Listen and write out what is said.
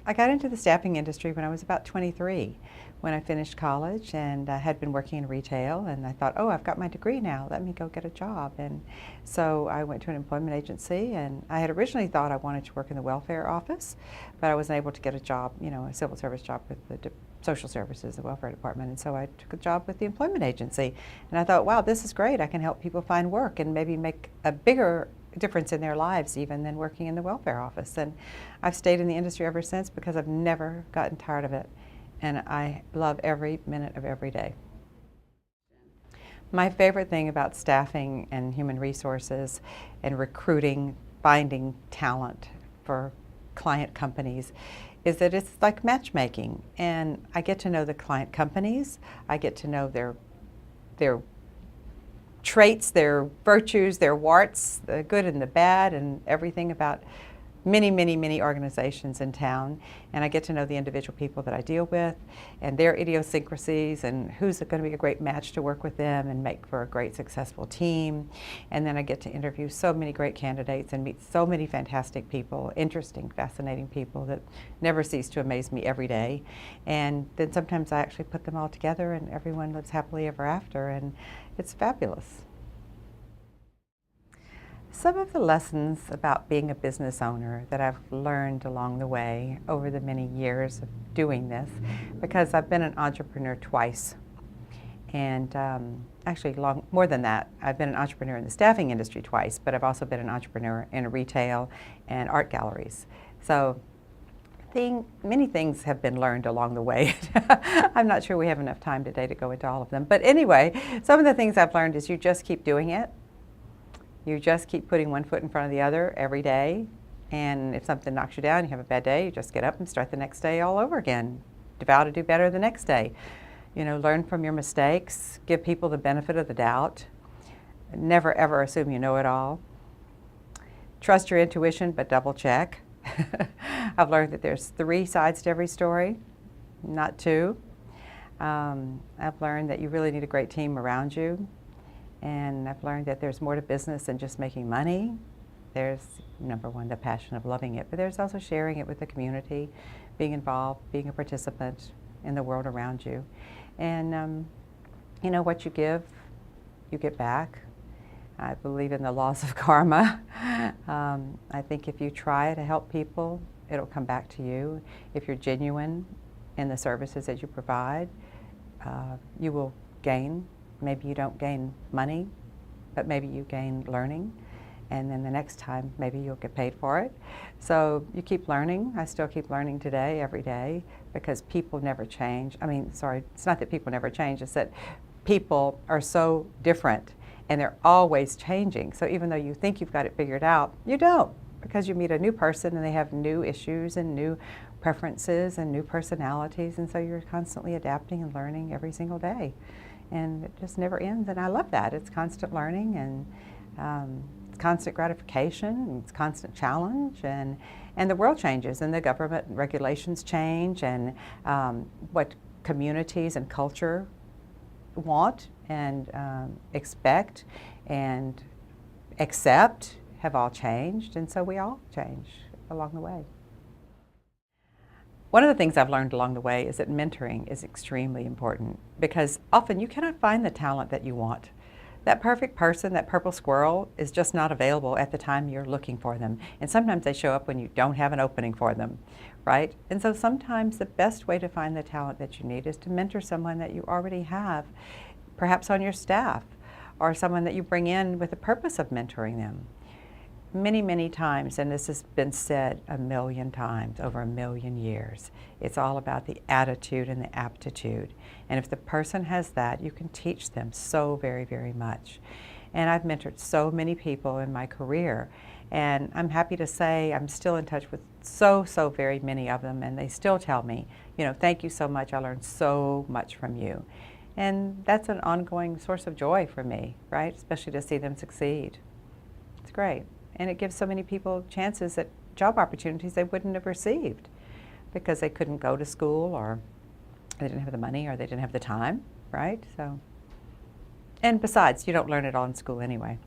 I got into the staffing industry when I was about 23, when I finished college, and I had been working in retail, and I thought, oh, I've got my degree now, let me go get a job. And so I went to an employment agency, and I had originally thought I wanted to work in the welfare office, but I wasn't able to get a job, a civil service job with the social services, the welfare department, and so I took a job with the employment agency. And I thought, wow, this is great, I can help people find work and maybe make a bigger difference in their lives even than working in the welfare office. And I've stayed in the industry ever since because I've never gotten tired of it, and I love every minute of every day. My favorite thing about staffing and human resources and recruiting, finding talent for client companies is that it's like matchmaking, and I get to know the client companies, I get to know their traits, their virtues, their warts, the good and the bad, and everything about many, many, many organizations in town. And I get to know the individual people that I deal with and their idiosyncrasies and who's going to be a great match to work with them and make for a great successful team. And then I get to interview so many great candidates and meet so many fantastic people, interesting, fascinating people that never cease to amaze me every day. And then sometimes I actually put them all together and everyone lives happily ever after, and it's fabulous. Some of the lessons about being a business owner that I've learned along the way over the many years of doing this, because I've been an entrepreneur twice, and actually more than that. I've been an entrepreneur in the staffing industry twice, but I've also been an entrepreneur in retail and art galleries. So many things have been learned along the way. I'm not sure we have enough time today to go into all of them. But anyway, some of the things I've learned is you just keep doing it. You just keep putting one foot in front of the other every day. And if something knocks you down, you have a bad day, you just get up and start the next day all over again. Vow to do better the next day. Learn from your mistakes. Give people the benefit of the doubt. Never ever assume you know it all. Trust your intuition, but double check. I've learned that there's 3 sides to every story, not 2. I've learned that you really need a great team around you. And I've learned that there's more to business than just making money. There's, number one, the passion of loving it, but there's also sharing it with the community, being involved, being a participant in the world around you. And what you give, you get back. I believe in the laws of karma. I think if you try to help people, it'll come back to you. If you're genuine in the services that you provide, you will gain. Maybe you don't gain money, but maybe you gain learning. And then the next time, maybe you'll get paid for it. So you keep learning. I still keep learning today, every day, because people never change. It's not that people never change, it's that people are so different and they're always changing. So even though you think you've got it figured out, you don't, because you meet a new person and they have new issues and new preferences and new personalities, and so you're constantly adapting and learning every single day. And it just never ends, and I love that. It's constant learning, and it's constant gratification, and it's constant challenge, and the world changes, and the government regulations change, and what communities and culture want and expect and accept have all changed, and so we all change along the way. One of the things I've learned along the way is that mentoring is extremely important, because often you cannot find the talent that you want. That perfect person, that purple squirrel, is just not available at the time you're looking for them. And sometimes they show up when you don't have an opening for them, right? And so sometimes the best way to find the talent that you need is to mentor someone that you already have, perhaps on your staff, or someone that you bring in with the purpose of mentoring them. Many, many times, and this has been said 1,000,000 times over 1,000,000 years, it's all about the attitude and the aptitude. And if the person has that, you can teach them so very, very much. And I've mentored so many people in my career, and I'm happy to say I'm still in touch with so very many of them, and they still tell me, thank you so much, I learned so much from you. And that's an ongoing source of joy for me, right? Especially to see them succeed. It's great. And it gives so many people chances at job opportunities they wouldn't have received because they couldn't go to school, or they didn't have the money, or they didn't have the time, right? So, and besides, you don't learn it all in school anyway.